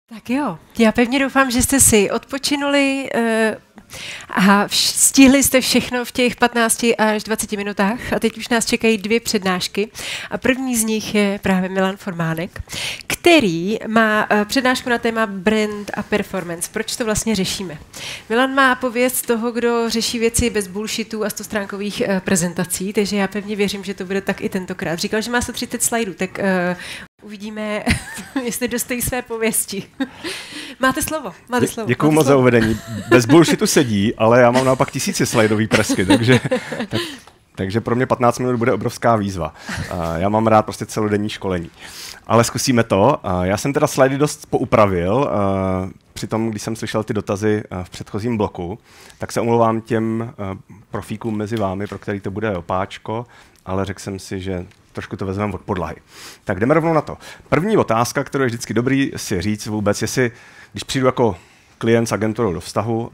Tak jo, já pevně doufám, že jste si odpočinuli a stihli jste všechno v těch 15 až 20 minutách a teď už nás čekají 2 přednášky a první z nich je právě Milan Formánek, který má přednášku na téma brand a performance. Proč to vlastně řešíme? Milan má pověst toho, kdo řeší věci bez bullshitů a 100stránkových prezentací, takže já pevně věřím, že to bude tak i tentokrát. Říkal, že má 130 slajdů, tak uvidíme, jestli dostojí své pověsti. Máte slovo. Děkuju moc za uvedení. Bez bullshitu sedí, ale já mám naopak 1000 slajdový presky, takže pro mě 15 minut bude obrovská výzva. Já mám rád prostě celodenní školení. Ale zkusíme to. Já jsem teda slajdy dost poupravil. Přitom, když jsem slyšel ty dotazy v předchozím bloku, tak se omlouvám těm profíkům mezi vámi, pro který to bude opáčko, ale řekl jsem si, že trošku to vezmeme od podlahy. Tak jdeme rovnou na to. První otázka, kterou je vždycky dobrý si říct vůbec, jestli, když přijdu jako klient s agenturou do vztahu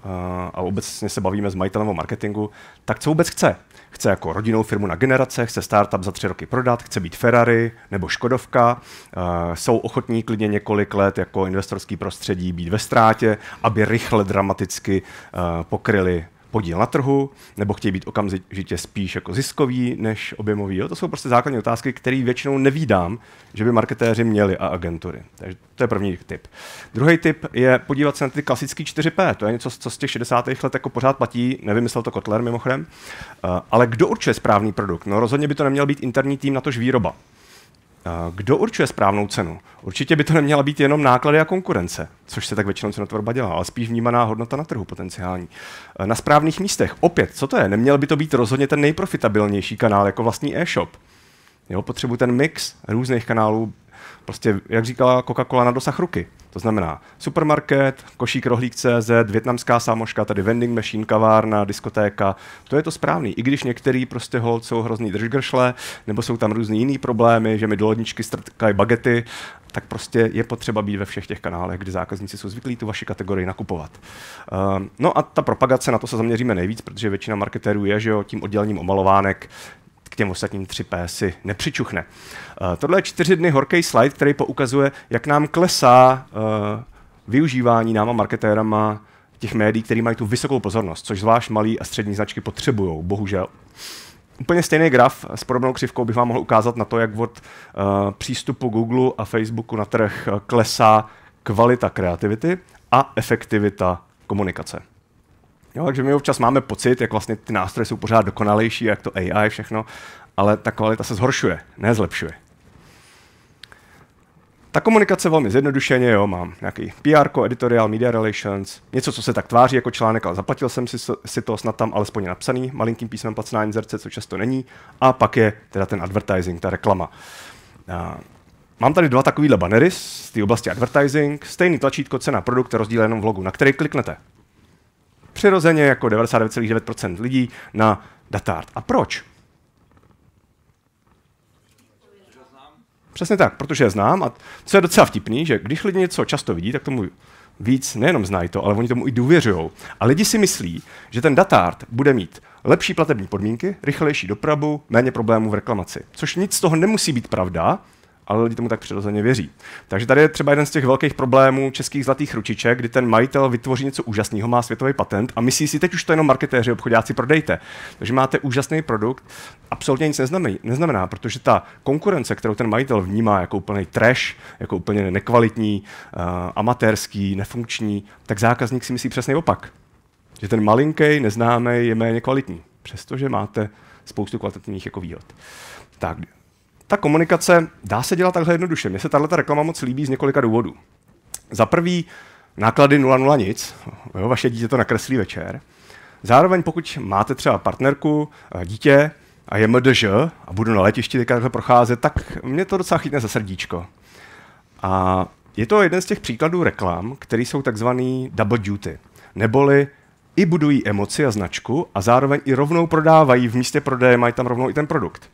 a obecně se bavíme s majitelem o marketingu, tak co vůbec chce? Chce jako rodinnou firmu na generace, chce startup za 3 roky prodat, chce být Ferrari nebo Škodovka, jsou ochotní klidně několik let jako investorský prostředí být ve ztrátě, aby rychle dramaticky pokryli podíl na trhu, nebo chtějí být okamžitě spíš jako ziskový než objemový. Jo? To jsou prostě základní otázky, které většinou nevídám, že by marketéři měli a agentury. Takže to je první tip. Druhý tip je podívat se na ty klasické 4P. To je něco, co z těch 60. let jako pořád platí, nevymyslel to Kotler mimochodem. Ale kdo určuje správný produkt? No rozhodně by to neměl být interní tým, natož výroba. Kdo určuje správnou cenu? Určitě by to neměla být jenom náklady a konkurence, což se tak většinou cenotvorba dělá, ale spíš vnímaná hodnota na trhu potenciální. Na správných místech. Opět, co to je? Neměl by to být rozhodně ten nejprofitabilnější kanál jako vlastní e-shop. Jo, potřebuji ten mix různých kanálů, prostě, jak říkala Coca-Cola, na dosah ruky. To znamená supermarket, košík rohlík.cz, vietnamská sámoška, tady vending machine, kavárna, diskotéka. To je to správný. I když některý prostě holt jsou hrozný držgršle, nebo jsou tam různý jiný problémy, že mi do ledničky strkají bagety, tak prostě je potřeba být ve všech těch kanálech, kdy zákazníci jsou zvyklí tu vaši kategorii nakupovat. No a ta propagace, na to se zaměříme nejvíc, protože většina marketérů je, že jo, tím oddělením omalovánek k těm ostatním 3P si nepřičuchne. Tohle je 4 dny horký slide, který poukazuje, jak nám klesá využívání náma marketérama těch médií, které mají tu vysokou pozornost, což zvlášť malý a střední značky potřebují, bohužel. Úplně stejný graf s podobnou křivkou bych vám mohl ukázat na to, jak od přístupu Google a Facebooku na trh klesá kvalita kreativity a efektivita komunikace. Jo, takže my občas máme pocit, jak vlastně ty nástroje jsou pořád dokonalejší, jak to AI všechno, ale ta kvalita se zhoršuje, ne zlepšuje. Ta komunikace velmi zjednodušeně, jo, mám nějaký PR, editorial, media relations, něco, co se tak tváří jako článek, ale zaplatil jsem si to snad tam alespoň napsaný, malinkým písmem placená inzerce, co často není, a pak je teda ten advertising, ta reklama. Mám tady 2 takovýhle bannery z té oblasti advertising, stejný tlačítko, cena, produkt, rozdíl jenom v logu, na který kliknete. Přirozeně jako 99,9% lidí na Datart. A proč? Přesně tak, protože je znám a co je docela vtipný, že když lidi něco často vidí, tak tomu víc nejenom znají to, ale oni tomu i důvěřují. A lidi si myslí, že ten Datart bude mít lepší platební podmínky, rychlejší dopravu, méně problémů v reklamaci. Což nic z toho nemusí být pravda, ale lidi tomu tak přirozeně věří. Takže tady je třeba jeden z těch velkých problémů českých zlatých ručiček, kdy ten majitel vytvoří něco úžasného, má světový patent a myslí si, teď už to jenom marketéři, obchodáci prodejte. Takže máte úžasný produkt, absolutně nic neznamená, protože ta konkurence, kterou ten majitel vnímá jako úplný trash, jako úplně nekvalitní, amatérský, nefunkční, tak zákazník si myslí přesně opak. Že ten malinký, neznámý je méně kvalitní, přestože máte spoustu kvalitativních jako výhod. Tak. Ta komunikace dá se dělat takhle jednoduše. Mně se tato reklama moc líbí z několika důvodů. Za prvý, náklady 0,0 nic, jo, vaše dítě to nakreslí večer. Zároveň pokud máte třeba partnerku, dítě a je MDŽ a budu na letišti takhle procházet, tak mě to docela chytne za srdíčko. A je to jeden z těch příkladů reklam, které jsou takzvaný double duty, neboli i budují emoci a značku a zároveň i rovnou prodávají, v místě prodeje mají tam rovnou i ten produkt.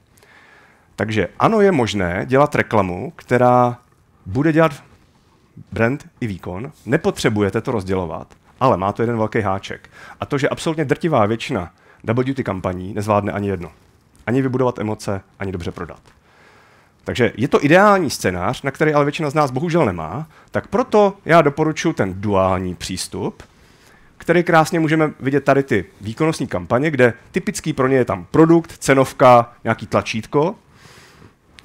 Takže ano, je možné dělat reklamu, která bude dělat brand i výkon, nepotřebujete to rozdělovat, ale má to jeden velký háček. A to, že absolutně drtivá většina double duty kampaní nezvládne ani jedno. Ani vybudovat emoce, ani dobře prodat. Takže je to ideální scénář, na který ale většina z nás bohužel nemá, tak proto já doporučuji ten duální přístup, který krásně můžeme vidět tady ty výkonnostní kampaně, kde typický pro ně je tam produkt, cenovka, nějaký tlačítko,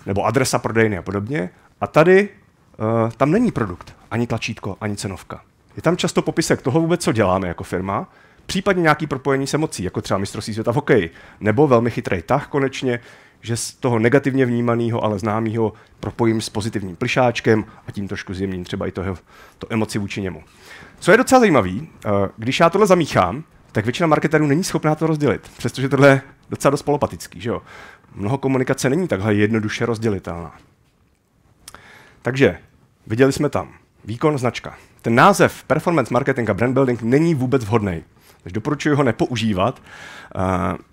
nebo adresa prodejny a podobně. A tady tam není produkt, ani tlačítko, ani cenovka. Je tam často popisek toho vůbec, co děláme jako firma, případně nějaký propojení s emocí, jako třeba mistrovství světa v hokeji, nebo velmi chytrý tah konečně, že z toho negativně vnímaného, ale známého propojím s pozitivním plišáčkem a tím trošku zjemním třeba i to emoci vůči němu. Co je docela zajímavý, když já tohle zamíchám, tak většina marketerů není schopná to rozdělit, přestože tohle je docela dost polopatický, že jo? Mnoho komunikace není takhle jednoduše rozdělitelná. Takže viděli jsme tam výkon, značka. Ten název performance marketing a brand building není vůbec vhodný. Takže doporučuji ho nepoužívat.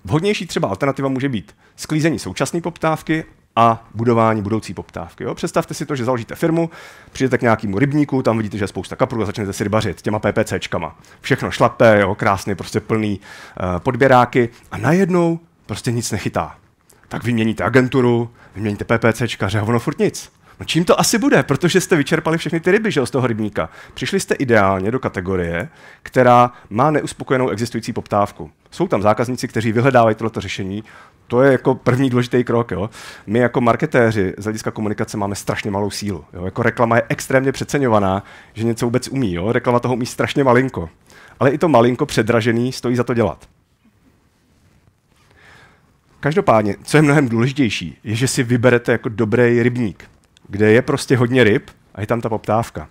Vhodnější třeba alternativa může být sklízení současné poptávky a budování budoucí poptávky. Jo? Představte si to, že založíte firmu, přijdete k nějakému rybníku, tam vidíte, že je spousta kaprů a začnete si rybařit těma PPCčkama. Všechno šlapé, jo? Krásně, prostě plný podběráky a najednou prostě nic nechytá. Tak vyměníte agenturu, vyměníte PPCčkaře a ono furt nic. No čím to asi bude? Protože jste vyčerpali všechny ty ryby, že, z toho rybníka. Přišli jste ideálně do kategorie, která má neuspokojenou existující poptávku. Jsou tam zákazníci, kteří vyhledávají tohleto řešení. To je jako první důležitý krok. Jo. My jako marketéři z hlediska komunikace máme strašně malou sílu. Jo. Jako reklama je extrémně přeceňovaná, že něco vůbec umí. Jo. Reklama toho umí strašně malinko. Ale i to malinko předražený stojí za to dělat. Každopádně, co je mnohem důležitější, je, že si vyberete jako dobrý rybník, kde je prostě hodně ryb a je tam ta poptávka.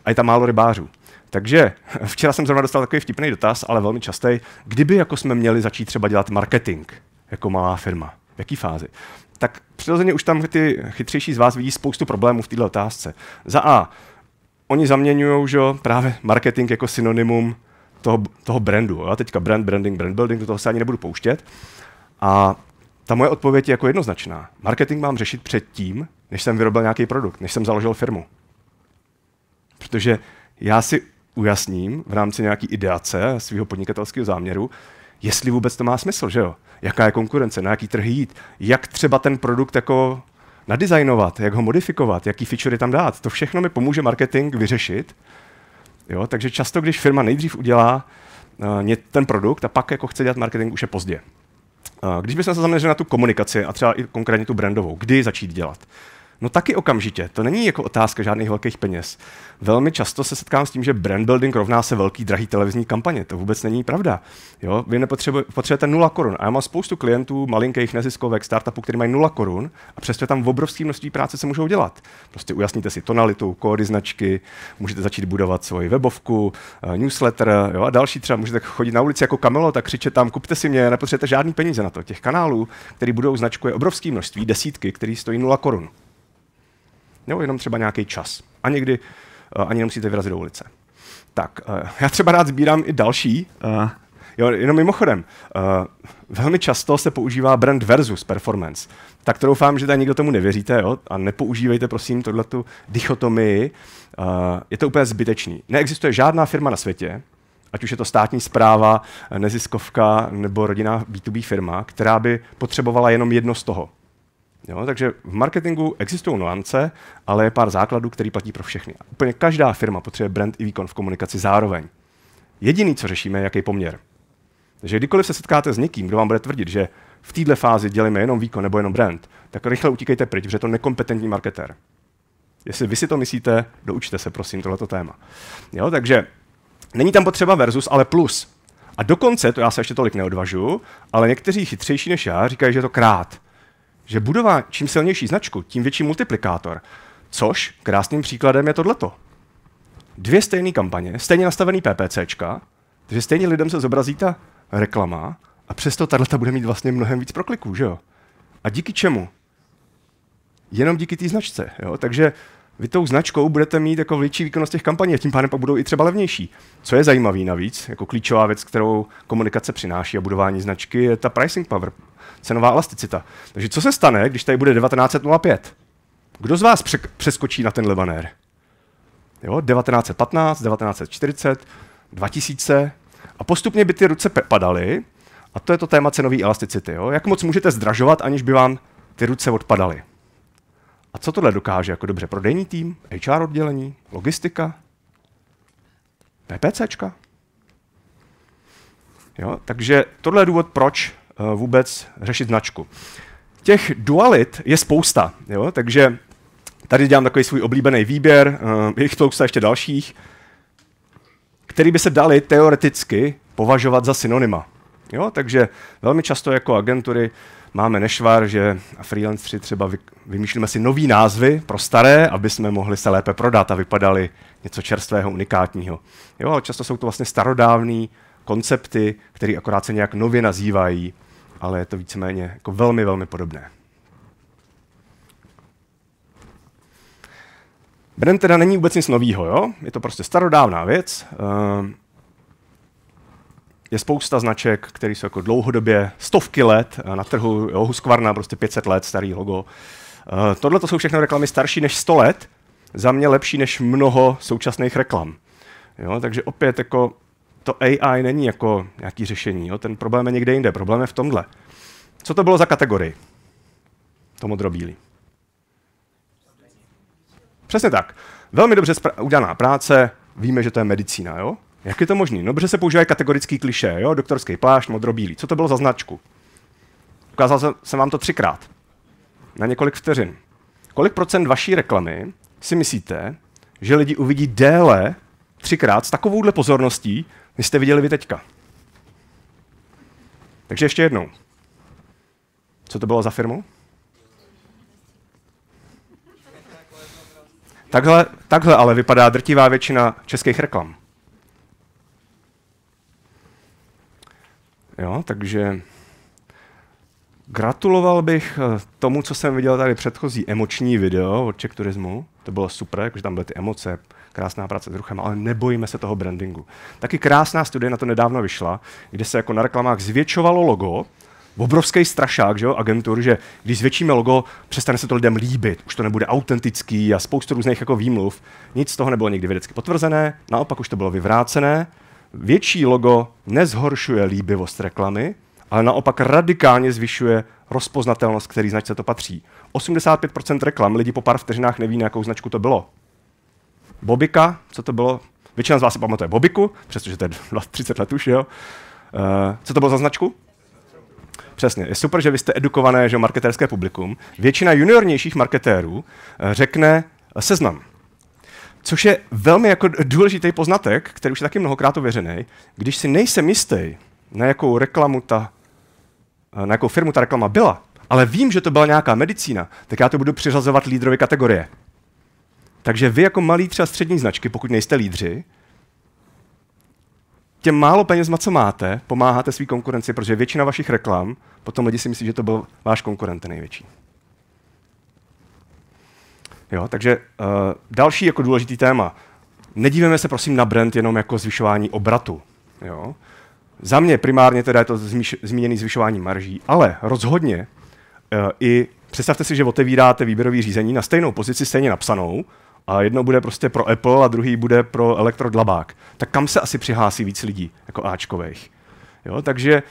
A je tam málo rybářů. Takže včera jsem zrovna dostal takový vtipný dotaz, ale velmi častý. Kdyby jako jsme měli začít třeba dělat marketing jako malá firma? V jaký fázi? Tak přirozeně už tam ty chytřejší z vás vidí spoustu problémů v této otázce. Za A, oni zaměňují právě marketing jako synonymum toho brandu. A teďka branding, brand building, do toho se ani nebudu pouštět. A ta moje odpověď je jako jednoznačná. Marketing mám řešit předtím, než jsem vyrobil nějaký produkt, než jsem založil firmu. Protože já si ujasním v rámci nějaký ideace svého podnikatelského záměru, jestli vůbec to má smysl, že jo? Jaká je konkurence, na jaký trh jít, jak třeba ten produkt jako nadizajnovat, jak ho modifikovat, jaký featurey tam dát. To všechno mi pomůže marketing vyřešit. Jo? Takže často, když firma nejdřív udělá ten produkt a pak jako chce dělat marketing, už je pozdě. Když bychom se zaměřili na tu komunikaci a třeba i konkrétně tu brandovou, kdy začít dělat? No taky okamžitě, to není jako otázka žádných velkých peněz. Velmi často se setkám s tím, že brand building rovná se velký, drahý televizní kampaně. To vůbec není pravda. Jo? Vy potřebujete 0 korun. A já mám spoustu klientů, malinkých neziskovek, startupů, který mají 0 korun a přesto tam v obrovském množství práce se můžou dělat. Prostě ujasníte si tonalitu, kódy značky, můžete začít budovat svoji webovku, newsletter, jo? A další třeba můžete chodit na ulici jako Camelot a křičet tam, kupte si mě, nepotřebujete žádný peníze na to. Těch kanálů, který budou značku, je obrovské množství, desítky, který stojí 0 korun. Nebo jenom třeba nějaký čas. A někdy ani nemusíte vyrazit do ulice. Tak, já třeba rád sbírám i další. Jenom mimochodem, velmi často se používá brand versus performance. Tak to doufám, že tady nikdo tomu nevěříte, jo? A nepoužívejte prosím tohletu dichotomii. Je to úplně zbytečný. Neexistuje žádná firma na světě, ať už je to státní správa, neziskovka nebo rodinná B2B firma, která by potřebovala jenom jedno z toho. Jo, takže v marketingu existují nuance, ale je pár základů, který platí pro všechny. Úplně každá firma potřebuje brand i výkon v komunikaci zároveň. Jediný, co řešíme, je jaký poměr. Takže kdykoliv se setkáte s někým, kdo vám bude tvrdit, že v této fázi dělíme jenom výkon nebo jenom brand, tak rychle utíkejte pryč, protože je to nekompetentní marketér. Jestli vy si to myslíte, doučte se, prosím, tohleto téma. Jo, takže není tam potřeba versus, ale plus. A dokonce, to já se ještě tolik neodvažuji, ale někteří chytřejší než já říkají, že je to krát. Že budová čím silnější značku, tím větší multiplikátor. Což krásným příkladem je tohleto. 2 stejné kampaně, stejně nastavený PPCčka, takže stejně lidem se zobrazí ta reklama a přesto tato bude mít vlastně mnohem víc prokliků, že jo? A díky čemu? Jenom díky té značce, jo? Takže vy tou značkou budete mít jako větší výkonnost těch kampaní a tím pádem pak budou i třeba levnější. Co je zajímavý navíc, jako klíčová věc, kterou komunikace přináší a budování značky, je ta pricing power, cenová elasticita. Takže co se stane, když tady bude 1905? Kdo z vás přeskočí na tenhle banér? Jo, 1915, 1940, 2000 a postupně by ty ruce padaly a to je to téma cenové elasticity. Jo? Jak moc můžete zdražovat, aniž by vám ty ruce odpadaly? A co tohle dokáže jako dobře? Prodejní tým, HR oddělení, logistika, PPCčka? Jo, takže tohle je důvod, proč vůbec řešit značku. Těch dualit je spousta, jo, takže tady dělám takový svůj oblíbený výběr, je jich spousta ještě dalších, který by se dali teoreticky považovat za synonyma. Jo, takže velmi často jako agentury máme nešvar, že freelanceri třeba vymýšlíme si nový názvy pro staré, aby jsme mohli se lépe prodat a vypadali něco čerstvého, unikátního. Jo, ale často jsou to vlastně starodávné koncepty, které akorát se nějak nově nazývají, ale je to víceméně jako velmi, velmi podobné. Brand teda není vůbec nic novýho, jo? Je to prostě starodávná věc. Je spousta značek, které jsou jako dlouhodobě stovky let na trhu, jo? Husqvarna, prostě 500 let, starý logo. Tohle to jsou všechno reklamy starší než 100 let, za mě lepší než mnoho současných reklam. Jo? Takže opět jako to AI není jako nějaký řešení, jo? Ten problém je někde jinde, problém je v tomhle. Co to bylo za kategorii? To modrobílý. Přesně tak. Velmi dobře udělaná práce, víme, že to je medicína, jo? Jak je to možné? No, protože se používají kategorický klišé, jo? Doktorský plášť, modrobílý. Co to bylo za značku? Ukázal jsem vám to 3krát. Na několik vteřin. Kolik procent vaší reklamy si myslíte, že lidi uvidí déle 3krát s takovouhle pozorností, než jste viděli vy teďka? Takže ještě jednou. Co to bylo za firmu? Takhle ale vypadá drtivá většina českých reklam. Jo, takže gratuloval bych tomu, co jsem viděl tady předchozí emoční video od Czech Turismu. To bylo super, jakože tam byly ty emoce, krásná práce s ruchem, ale nebojíme se toho brandingu. Taky krásná studie na to nedávno vyšla, kde se jako na reklamách zvětšovalo logo, obrovský strašák, že jo, agentur, že když zvětšíme logo, přestane se to lidem líbit, už to nebude autentický a spoustu různých jako výmluv. Nic z toho nebylo nikdy vědecky potvrzené, naopak už to bylo vyvrácené. Větší logo nezhoršuje líbivost reklamy, ale naopak radikálně zvyšuje rozpoznatelnost, který značce to patří. 85% reklam lidi po pár vteřinách neví, na jakou značku to bylo. Bobika, co to bylo? Většina z vás si pamatuje Bobiku, přestože to je 30 let už, jo. Co to bylo za značku? Přesně. Je super, že vy jste edukované, že marketerské publikum. Většina juniornějších marketérů řekne Seznam. Což je velmi jako důležitý poznatek, který už je taky mnohokrát ověřený. Když si nejsem jistý, na jakou firmu ta reklama byla, ale vím, že to byla nějaká medicína, tak já to budu přiřazovat lídrovi kategorie. Takže vy jako malí třeba střední značky, pokud nejste lídři, těm málo penězma, co máte, pomáháte svý konkurenci, protože většina vašich reklam, potom lidi si myslí, že to byl váš konkurent největší. Jo, takže další jako důležitý téma. Nedívejme se prosím na brand jenom jako zvyšování obratu. Jo. Za mě primárně teda je to zmíněné zvyšování marží, ale rozhodně i představte si, že otevíráte výběrový řízení na stejnou pozici, stejně napsanou, a jedno bude prostě pro Apple a druhý bude pro elektrodlabák. Tak kam se asi přihlásí víc lidí, jako Ačkovejch? Jo, takže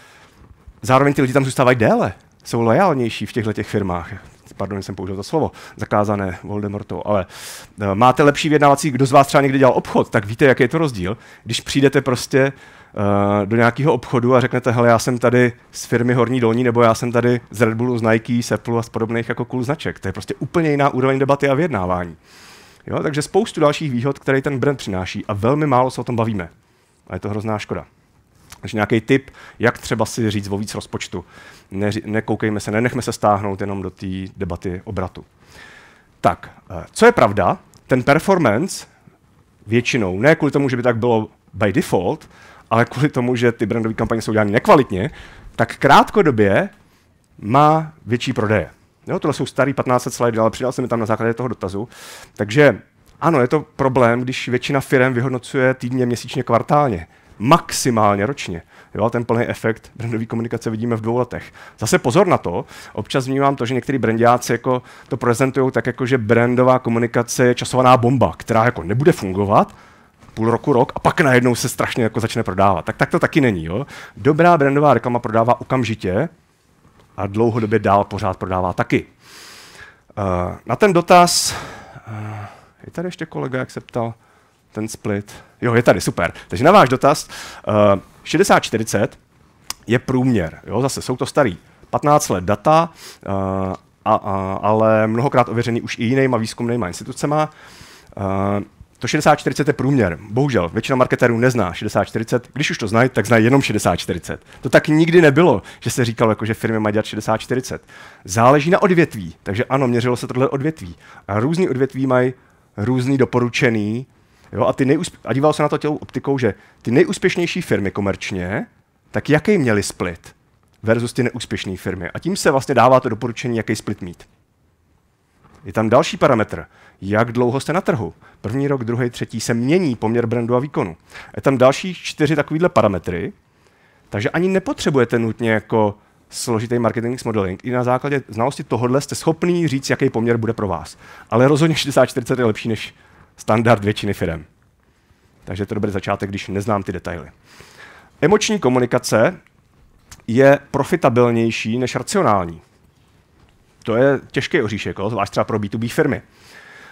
zároveň ty lidi tam zůstávají déle, jsou lojálnější v těchto firmách. Pardon, jsem použil to slovo, zakázané Voldemortou, ale máte lepší vyjednávací, kdo z vás třeba někdy dělal obchod, tak víte, jaký je to rozdíl, když přijdete prostě do nějakého obchodu a řeknete, hele, já jsem tady z firmy Horní Dolní, nebo já jsem tady z Red Bullu, z Nike, z Apple a z podobných jako cool značek. To je prostě úplně jiná úroveň debaty a vyjednávání. Jo, takže spoustu dalších výhod, které ten brand přináší a velmi málo se o tom bavíme. A je to hrozná škoda. Takže nějaký tip, jak třeba si říct o víc rozpočtu. Nekoukejme se, nenechme se stáhnout jenom do té debaty obratu. Tak, co je pravda, ten performance většinou, ne kvůli tomu, že by tak bylo by default, ale kvůli tomu, že ty brandové kampaně jsou dělány nekvalitně, tak krátkodobě má větší prodeje. Jo, tohle jsou starý 1500 slajdy, ale přidal jsem mi tam na základě toho dotazu. Takže ano, je to problém, když většina firm vyhodnocuje týdně, měsíčně, kvartálně. Maximálně ročně. Jo, ten plný efekt brandové komunikace vidíme v 2 letech. Zase pozor na to, občas vnímám to, že některý brandiáci jako to prezentují tak, jako že brandová komunikace je časovaná bomba, která jako nebude fungovat půl roku, rok a pak najednou se strašně jako začne prodávat. Tak to taky není. Jo? Dobrá brandová reklama prodává okamžitě a dlouhodobě dál pořád prodává taky. Na ten dotaz, je tady ještě kolega, jak se ptal, ten split? Jo, je tady, super. Takže na váš dotaz, 60-40 je průměr. Jo, zase jsou to starý 15 let data, ale mnohokrát ověřený už i jinýma výzkumnýma institucema. To 60-40 je průměr. Bohužel, většina marketérů nezná 60-40. Když už to znají, tak znají jenom 60-40. To tak nikdy nebylo, že se říkalo, jako, že firmy mají dělat 60-40. Záleží na odvětví. Takže ano, měřilo se tohle odvětví. A různý odvětví mají různý doporučený. Jo, a dívalo se na to tělou optikou, že ty nejúspěšnější firmy komerčně, tak jaký měli split versus ty neúspěšné firmy. A tím se vlastně dává to doporučení, jaký split mít. Je tam další parametr. Jak dlouho jste na trhu? První rok, druhý, třetí se mění poměr brandu a výkonu. Je tam další 4 takovýhle parametry, takže ani nepotřebujete nutně jako složitý marketing modeling. I na základě znalosti tohohle jste schopný říct, jaký poměr bude pro vás. Ale rozhodně 60-40 je lepší než standard většiny firem. Takže to je dobrý začátek, když neznám ty detaily. Emoční komunikace je profitabilnější než racionální. To je těžký oříšek, zvlášť třeba pro B2B firmy.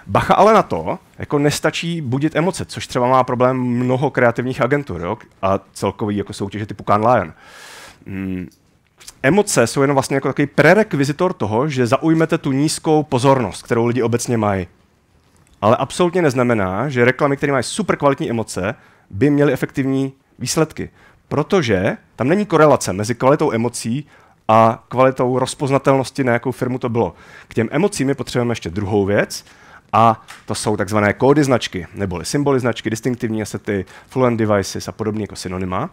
Bacha ale na to, jako nestačí budit emoce, což třeba má problém mnoho kreativních agentur, jo? A celkový jako soutěže typu Cannes Lion. Emoce jsou jenom vlastně jako takový prerekvizitor toho, že zaujmete tu nízkou pozornost, kterou lidi obecně mají. Ale absolutně neznamená, že reklamy, které mají super kvalitní emoce, by měly efektivní výsledky. Protože tam není korelace mezi kvalitou emocí a kvalitou rozpoznatelnosti, na jakou firmu to bylo. K těm emocím my potřebujeme ještě druhou věc, a to jsou takzvané kódy značky, neboli symboly značky, distinktivní asety, fluent devices a podobně jako synonyma.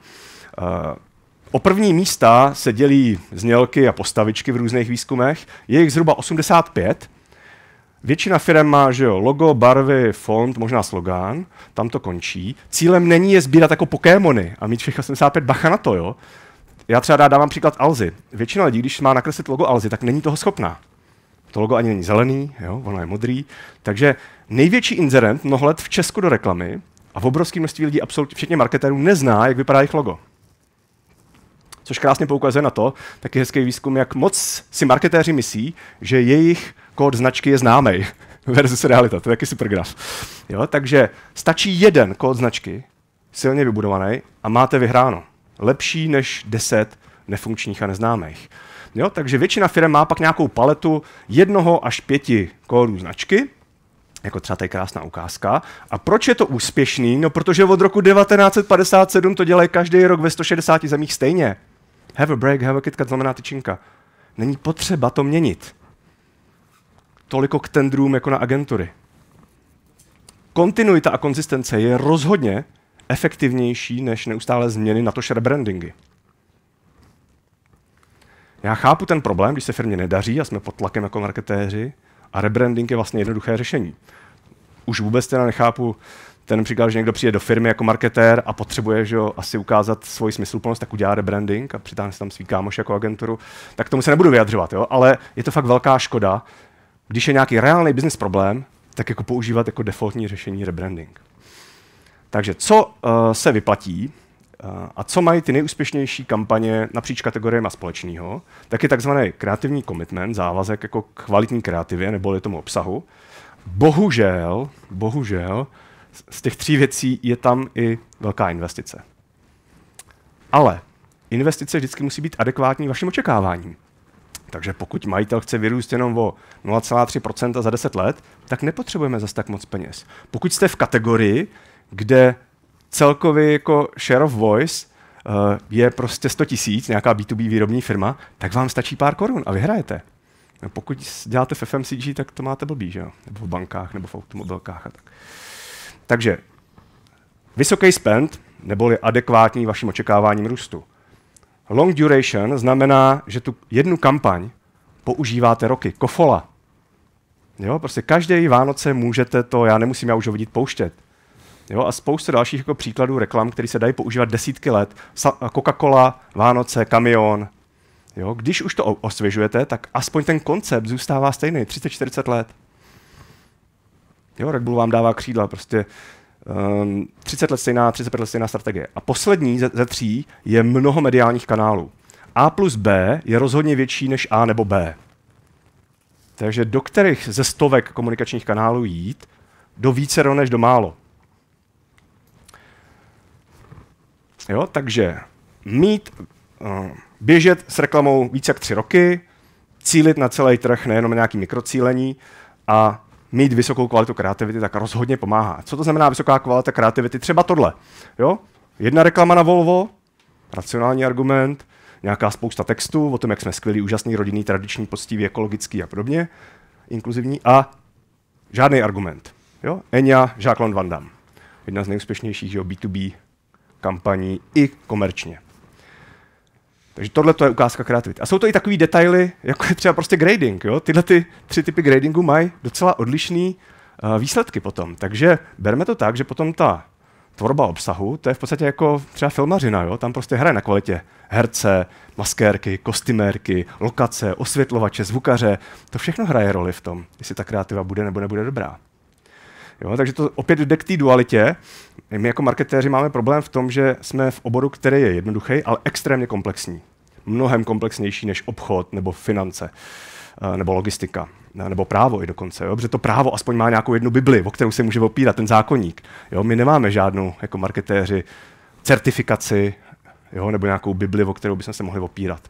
O první místa se dělí znělky a postavičky v různých výzkumech. Je jich zhruba 85. Většina firem má, že jo, logo, barvy, font, možná slogán, tam to končí. Cílem není je sbírat jako Pokémony a mít všech 85, bacha na to, jo. Já třeba dávám příklad Alzy. Většina lidí, když má nakreslit logo Alzy, tak není toho schopná. To logo ani není zelený, jo, ono je modrý. Takže největší inzerent mnoho let v Česku do reklamy a v obrovském množství lidí, absolutně včetně marketérů, nezná, jak vypadá jejich logo. Což krásně poukazuje na to, taky hezký výzkum, jak moc si marketéři myslí, že jejich kód značky je známý versus realita. To je taky super graf. Jo, takže stačí jeden kód značky, silně vybudovaný, a máte vyhráno. Lepší než 10 nefunkčních a neznámých. Jo, takže většina firm má pak nějakou paletu 1 až 5 kódů značky, jako třeba tady krásná ukázka. A proč je to úspěšný? No, protože od roku 1957 to dělají každý rok ve 160 zemích stejně. Have a break, have a KitKat znamená tyčinka. Není potřeba to měnit. Toliko k tendrům jako na agentury. Kontinuita a konzistence je rozhodně efektivnější než neustále změny, natož rebrandingy. Já chápu ten problém, když se firmě nedaří a jsme pod tlakem jako marketéři, a rebranding je vlastně jednoduché řešení. Už vůbec teda nechápu ten příklad, že někdo přijde do firmy jako marketér a potřebuje, že jo, asi ukázat svoji smysluplnost, tak udělá rebranding a přitáhne si tam svý kámoš jako agenturu, tak tomu se nebudu vyjadřovat, jo? Ale je to fakt velká škoda, když je nějaký reálný business problém, tak jako používat jako defaultní řešení rebranding. Takže co se vyplatí a co mají ty nejúspěšnější kampaně napříč kategoriemi společného, tak je takzvaný kreativní commitment, závazek jako k kvalitní kreativě neboli tomu obsahu. Bohužel, z těch 3 věcí je tam i velká investice. Ale investice vždycky musí být adekvátní vašim očekáváním. Takže pokud majitel chce vyrůst jenom o 0,3% za 10 let, tak nepotřebujeme zase tak moc peněz. Pokud jste v kategorii, kde celkově jako share of voice je prostě 100 000, nějaká B2B výrobní firma, tak vám stačí pár korun a vyhrajete. Pokud děláte v FMCG, tak to máte blbý, že jo? Nebo v bankách, nebo v automobilkách a tak. Takže vysoký spend, neboli adekvátní vašim očekáváním růstu. Long duration znamená, že tu jednu kampaň používáte roky. Kofola. Jo, prostě každý Vánoce můžete to, já už ho vidět, pouštět. Jo, a spoustu dalších jako příkladů reklam, které se dají používat desítky let. Coca-Cola, Vánoce, Kamion. Jo, když už to osvěžujete, tak aspoň ten koncept zůstává stejný, 30-40 let. Jo, Red Bull vám dává křídla, prostě 35 let stejná strategie. A poslední ze 3 je mnoho mediálních kanálů. A plus B je rozhodně větší než A nebo B. Takže do kterých ze stovek komunikačních kanálů jít, do vícero než do málo. Jo, takže běžet s reklamou více jak 3 roky, cílit na celý trh, nejenom na nějaký mikrocílení a mít vysokou kvalitu kreativity, tak rozhodně pomáhá. Co to znamená vysoká kvalita kreativity? Třeba tohle. Jo? Jedna reklama na Volvo, racionální argument, nějaká spousta textů o tom, jak jsme skvělí, úžasný, rodinný, tradiční, poctivý, ekologický a podobně, inkluzivní a žádný argument. Jo? Enya, Jacques Van Damme. Jedna z nejúspěšnějších B2B kampaní i komerčně. Takže tohle je ukázka kreativity. A jsou to i takový detaily, jako je třeba prostě grading. Jo? Tyhle 3 typy gradingu mají docela odlišný výsledky potom. Takže berme to tak, že potom ta tvorba obsahu, to je v podstatě jako třeba filmařina. Jo? Tam prostě hraje na kvalitě herce, maskérky, kostymérky, lokace, osvětlovače, zvukaře. To všechno hraje roli v tom, jestli ta kreativa bude nebo nebude dobrá. Jo, takže to opět jde k té dualitě. My jako marketéři máme problém v tom, že jsme v oboru, který je jednoduchý, ale extrémně komplexní. Mnohem komplexnější než obchod nebo finance, nebo logistika, nebo právo i dokonce. Jo? Protože to právo aspoň má nějakou jednu bibli, o kterou se může opírat ten zákoník. Jo? My nemáme žádnou jako marketéři certifikaci, jo? Nebo nějakou bibli, o kterou bychom se mohli opírat.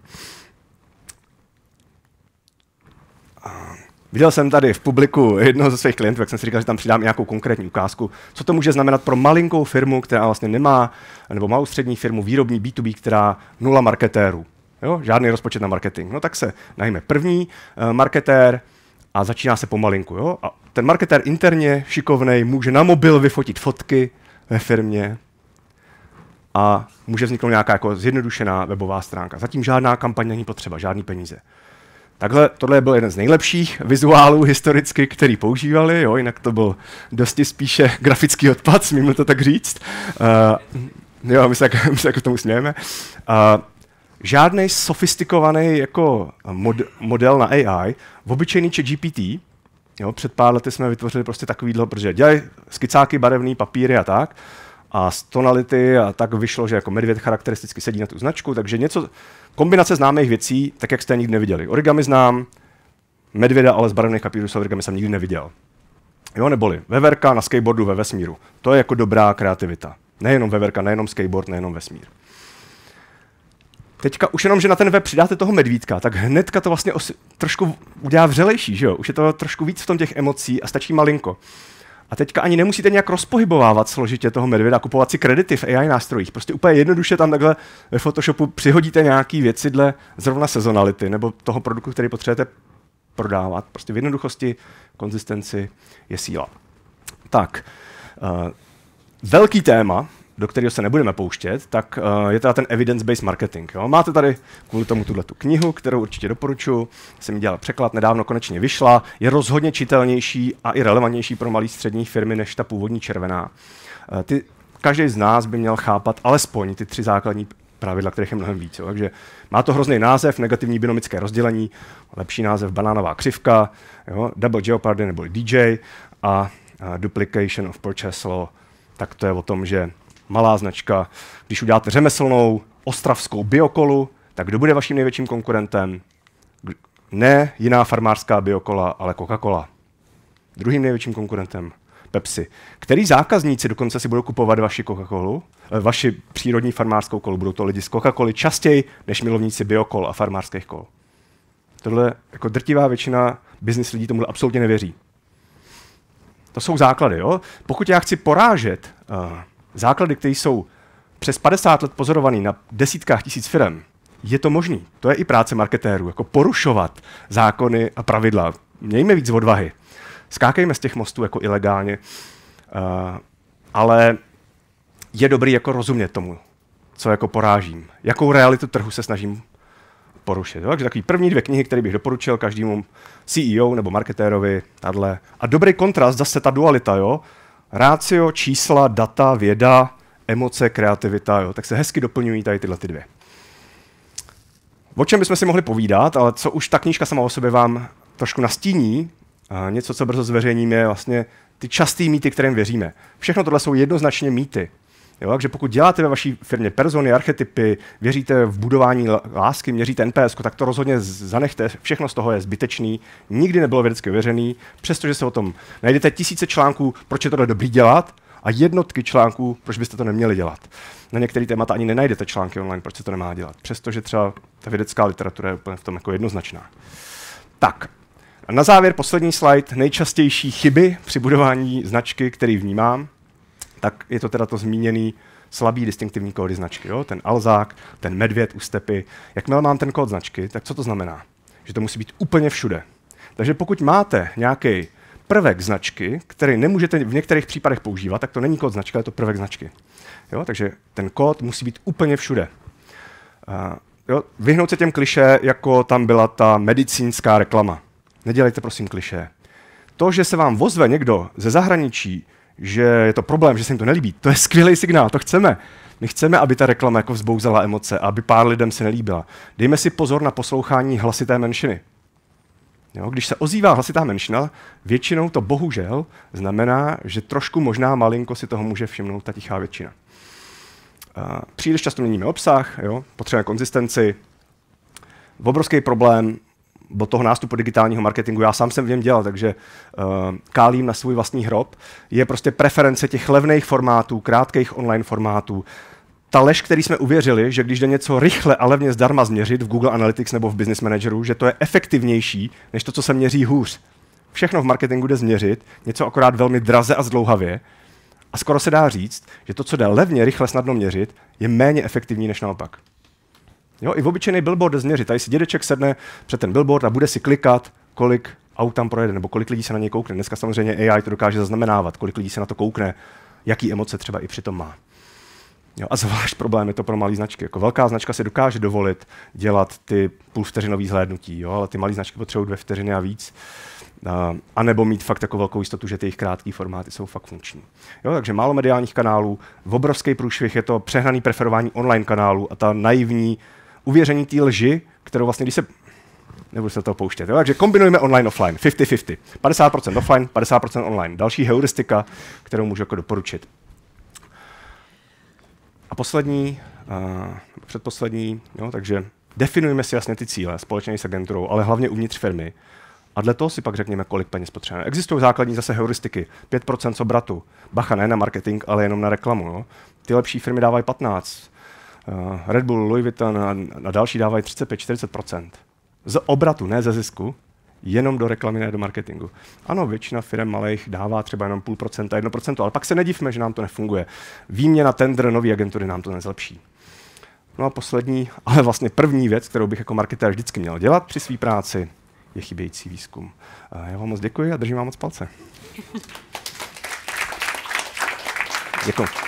Viděl jsem tady v publiku jednoho ze svých klientů, jak jsem si říkal, že tam přidám nějakou konkrétní ukázku, co to může znamenat pro malinkou firmu, která vlastně nemá, nebo malou střední firmu, výrobní B2B, která 0 marketérů. Jo? Žádný rozpočet na marketing. No tak se najme první marketér a začíná se pomalinku. Jo? A ten marketér interně, šikovnej, může na mobil vyfotit fotky ve firmě a může vzniknout nějaká jako zjednodušená webová stránka. Zatím žádná kampaň není potřeba, žádný peníze. Tohle byl jeden z nejlepších vizuálů historicky, který používali, jo, jinak to byl dosti spíše grafický odpad, smím to tak říct. Jo, my se k tomu smějeme. Žádný sofistikovaný jako model na AI, v obyčejný ChatGPT, jo, před pár lety jsme vytvořili prostě takovýhle, protože dělají skicáky, barevný papíry a tak, a z tonality a tak vyšlo, že jako medvěd charakteristicky sedí na tu značku, takže něco, kombinace známých věcí, tak jak jste nikdy neviděli. Origami znám, medvěda, ale z barevných papírů s origami jsem nikdy neviděl. Jo, neboli veverka na skateboardu ve vesmíru. To je jako dobrá kreativita. Nejenom veverka, nejenom skateboard, nejenom vesmír. Teďka už jenom, že na ten web přidáte toho medvídka, tak hnedka to vlastně trošku udělá vřelejší, že jo? Už je to trošku víc v tom těch emocí a stačí malinko. A teďka ani nemusíte nějak rozpohybovávat složitě toho medvěda, kupovat si kredity v AI nástrojích. Prostě úplně jednoduše tam takhle ve Photoshopu přihodíte nějaký věci dle zrovna sezonality nebo toho produktu, který potřebujete prodávat. Prostě v jednoduchosti, konzistenci je síla. Tak, velký téma, do kterého se nebudeme pouštět, tak je teda ten evidence-based marketing. Jo? Máte tady kvůli tomu tuhletu knihu, kterou určitě doporučuji. Jsem ji dělal překlad, nedávno konečně vyšla. Je rozhodně čitelnější a i relevantnější pro malé střední firmy než ta původní červená. Každý z nás by měl chápat alespoň ty 3 základní pravidla, kterých je mnohem víc. Jo? Takže má to hrozný název, negativní binomické rozdělení, lepší název banánová křivka, jo? Double jeopardy nebo DJ a duplication of purchase law. Tak to je o tom, že malá značka, když uděláte řemeslnou ostravskou biokolu, tak kdo bude vaším největším konkurentem? Ne jiná farmářská biokola, ale Coca-Cola. Druhým největším konkurentem Pepsi. Který zákazníci dokonce si budou kupovat vaši Coca-Colu, vaši přírodní farmářskou kolu? Budou to lidi z Coca-Coly častěji než milovníci biokol a farmářských kol. Tohle jako drtivá většina business lidí tomu absolutně nevěří. To jsou základy. Jo? Pokud já chci porážet základy, které jsou přes 50 let pozorovaný na desítkách tisíc firem, je to možný. To je i práce marketérů, jako porušovat zákony a pravidla. Mějme víc odvahy. Skákejme z těch mostů jako ilegálně, ale je dobrý jako rozumět tomu, co jako porážím. Jakou realitu trhu se snažím porušit. Jo? Takže takový první 2 knihy, které bych doporučil každému CEO nebo marketérovi. Tato. A dobrý kontrast, zase ta dualita, jo? Rácio, čísla, data, věda, emoce, kreativita, jo? Tak se hezky doplňují tady tyhle 2. O čem bychom si mohli povídat, ale co už ta knížka sama o sobě vám trošku nastíní, něco, co brzo zveřejníme, vlastně ty častý mýty, kterým věříme. Všechno tohle jsou jednoznačně mýty. Jo, takže pokud děláte ve vaší firmě persony, archetypy, věříte v budování lásky, měříte NPS, tak to rozhodně zanechte. Všechno z toho je zbytečný, nikdy nebylo vědecky ověřený, přestože se o tom najdete tisíce článků, proč je tohle dobrý dělat, a jednotky článků, proč byste to neměli dělat. Na některé témata ani nenajdete články online, proč se to nemá dělat, přestože třeba ta vědecká literatura je úplně v tom jako jednoznačná. Tak, a na závěr poslední slide, nejčastější chyby při budování značky, který vnímám, tak je to teda to zmíněný slabý distinktivní kódy značky. Jo? Ten alzák, ten medvěd u stepy. Jakmile mám ten kód značky, tak co to znamená? Že to musí být úplně všude. Takže pokud máte nějaký prvek značky, který nemůžete v některých případech používat, tak to není kód značky, ale je to prvek značky. Jo? Takže ten kód musí být úplně všude. Jo? Vyhnout se těm klišé, jako tam byla ta medicínská reklama. Nedělejte prosím klišé. To, že se vám ozve někdo ze zahraničí, že je to problém, že se jim to nelíbí, to je skvělý signál, to chceme. My chceme, aby ta reklama jako vzbouzela emoce, aby pár lidem se nelíbila. Dejme si pozor na poslouchání hlasité menšiny. Jo, když se ozývá hlasitá menšina, většinou to bohužel znamená, že trošku možná malinko si toho může všimnout ta tichá většina. Příliš často měníme obsah, jo, potřebujeme konzistenci. Obrovský problém do toho nástupu digitálního marketingu, já sám jsem v něm dělal, takže kálím na svůj vlastní hrob, je prostě preference těch levných formátů, krátkých online formátů. Ta lež, který jsme uvěřili, že když jde něco rychle a levně zdarma změřit v Google Analytics nebo v Business Manageru, že to je efektivnější, než to, co se měří hůř. Všechno v marketingu jde změřit, něco akorát velmi draze a zdlouhavě. A skoro se dá říct, že to, co jde levně, rychle, snadno měřit, je méně efektivní než naopak. Jo, i v obyčejný billboard jde změřit. Tady si dědeček sedne před ten billboard a bude si klikat, kolik aut tam projede, nebo kolik lidí se na něj koukne. Dneska samozřejmě AI to dokáže zaznamenávat, kolik lidí se na to koukne, jaký emoce třeba i přitom má. Jo, a zvlášť problém je to pro malé značky. Jako velká značka si dokáže dovolit dělat ty půlvteřinový zhlédnutí, jo, ale ty malé značky potřebují 2 vteřiny a víc. A nebo mít fakt takovou velkou jistotu, že ty jejich krátké formáty jsou fakt funkční. Jo, takže málo mediálních kanálů, v obrovský průšvih je to přehnaný preferování online kanálů a ta naivní uvěření té lži, kterou vlastně, když se... Nebudu se toho pouštět. Jo? Takže kombinujeme online, offline, 50-50. 50% offline, 50% online. Další heuristika, kterou můžu jako doporučit. A poslední, předposlední, jo? Takže definujeme si jasně ty cíle, společně s agenturou, ale hlavně uvnitř firmy. A dle toho si pak řekněme, kolik peněz potřebujeme. Existují základní zase heuristiky. 5% z obratu. Bacha, ne na marketing, ale jenom na reklamu. Jo? Ty lepší firmy dávají 15%. Red Bull, Louis Vuitton a další dávají 35-40%. Z obratu, ne ze zisku, jenom do reklamy, ne do marketingu. Ano, většina firm malých dává třeba jenom 0,5%, 1%, ale pak se nedivme, že nám to nefunguje. Výměna tender, nový agentury nám to nezlepší. No a poslední, ale vlastně první věc, kterou bych jako marketér vždycky měl dělat při své práci, je chybějící výzkum. Já vám moc děkuji a držím vám moc palce. Děkuji.